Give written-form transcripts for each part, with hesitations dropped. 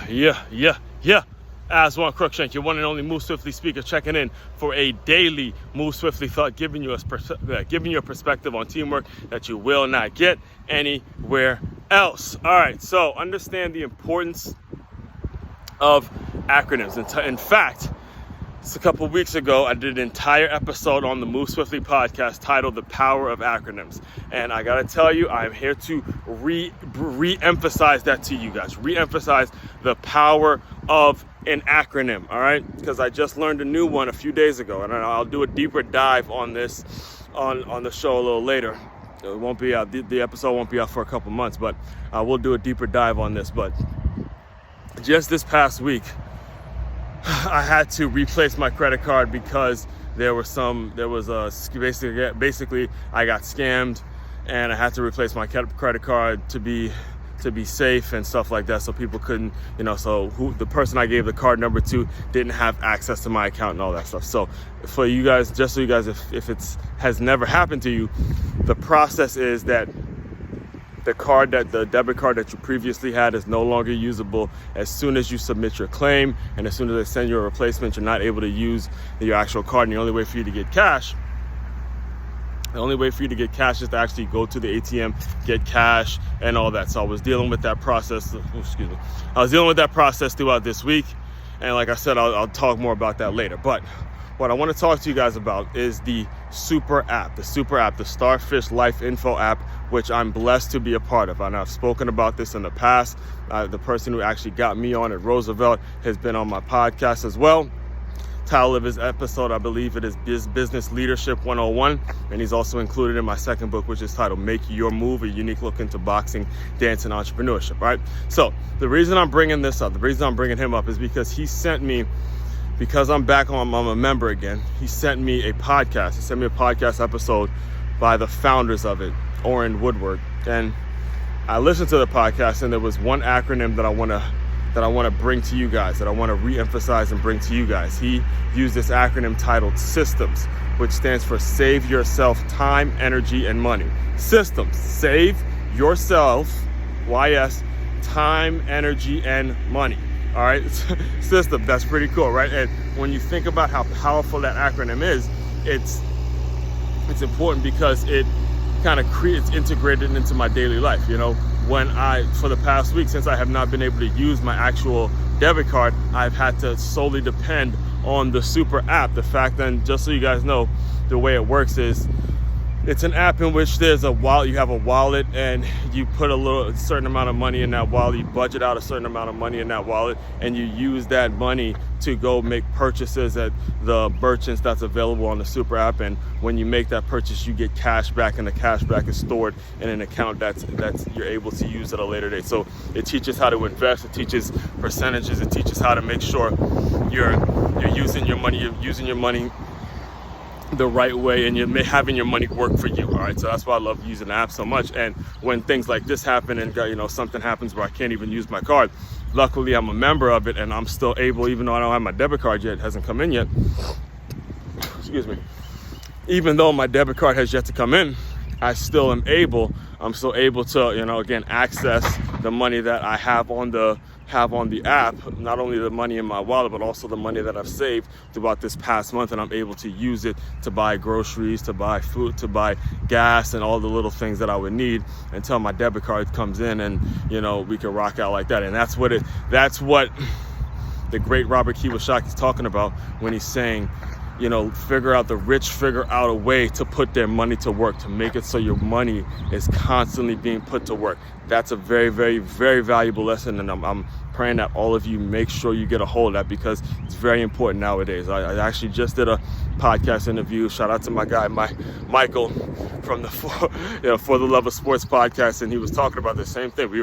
Yeah. Aswand Cruickshank, your one and only Move Swiftly speaker, checking in for a daily Move Swiftly thought, giving you a perspective on teamwork that you will not get anywhere else. All right, so understand the importance of acronyms. In fact, a couple weeks ago, I did an entire episode on the Move Swiftly podcast titled The Power of Acronyms. And I gotta tell you, I'm here to re-emphasize that to you guys. Re-emphasize the power of an acronym, all right? Because I just learned a new one a few days ago, and I'll do a deeper dive on this on the show a little later. It won't be out, the episode won't be out for a couple months, but I will do a deeper dive on this. But just this past week, I had to replace my credit card because basically I got scammed, and I had to replace my credit card to be safe and stuff like that, so people couldn't, so the person I gave the card number to didn't have access to my account and all that stuff. So for you guys, just so you guys, if it's has never happened to you, the process is that the debit card that you previously had is no longer usable as soon as you submit your claim, and as soon as they send you a replacement, you're not able to use your actual card. And the only way for you to get cash is to actually go to the ATM, get cash, and all that. So I was dealing with that process. I was dealing with that process throughout this week, and like I said, I'll talk more about that later. But what I want to talk to you guys about is the super app, the Starfish Life Info app, which I'm blessed to be a part of. And I've spoken about this in the past. The person who actually got me on at Roosevelt has been on my podcast as well. Title of his episode, I believe it is Business Leadership 101, and he's also included in my second book, which is titled Make Your Move, a unique look into boxing, dance, and entrepreneurship. Right. So the reason I'm bringing this up, the reason I'm bringing him up, is because he sent me, because I'm back on, I'm a member again. He sent me a podcast. He sent me a podcast episode by the founders of it, Orrin Woodward, and I listened to the podcast, and there was one acronym that I want to bring to you guys, that I want to re-emphasize and bring to you guys. He used this acronym titled SYSTEMS, which stands for Save Yourself Time, Energy, and Money. SYSTEMS, save yourself, YS, time, energy, and money. All right, system, that's pretty cool, right? And when you think about how powerful that acronym is, it's important because it kind of it's integrated into my daily life. When for the past week, since I have not been able to use my actual debit card, I've had to solely depend on the super app. The fact that, just so you guys know, the way it works is, it's an app in which there's a wallet. You have a wallet, and you put a certain amount of money in that wallet. You budget out a certain amount of money in that wallet, and you use that money to go make purchases at the merchants that's available on the super app. And when you make that purchase, you get cash back, and the cash back is stored in an account that's you're able to use at a later date. So it teaches how to invest. It teaches percentages. It teaches how to make sure you're using your money the right way, and you're having your money work for you. All right, so that's why I love using the app so much. And when things like this happen, and something happens where I can't even use my card, luckily I'm a member of it, and I'm still able, even though I don't have my debit card yet, it hasn't come in yet, even though my debit card has yet to come in, I'm still able to, again, access the money that I have on the app, not only the money in my wallet, but also the money that I've saved throughout this past month, and I'm able to use it to buy groceries, to buy food, to buy gas, and all the little things that I would need until my debit card comes in, and we can rock out like that. And that's what the great Robert Kiyosaki is talking about when he's saying, figure out a way to put their money to work, to make it so your money is constantly being put to work. That's a very, very, very valuable lesson, and I'm praying that all of you make sure you get a hold of that, because it's very important nowadays. I actually just did a podcast interview. Shout out to my guy, Michael, from the For the Love of Sports podcast, and he was talking about the same thing. We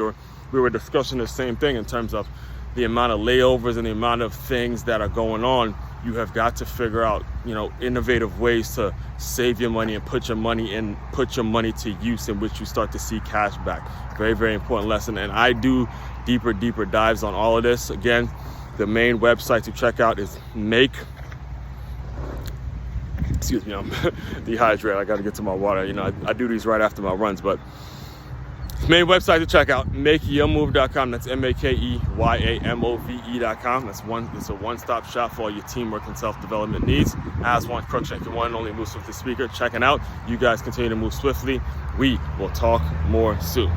were discussing the same thing in terms of the amount of layovers and the amount of things that are going on. You have got to figure out, innovative ways to save your money and put your money to use, in which you start to see cash back. Very, very important lesson. And I do deeper dives on all of this. Again, the main website to check out is I'm dehydrated. I got to get to my water. I do these right after my runs, but Main website to check out, makeyourmove.com. That's makeyaMove.com. It's a one-stop shop for all your teamwork and self-development needs. Aswand Cruickshank, your one and only Move Swiftly speaker, checking out. You guys continue to move swiftly. We will talk more soon.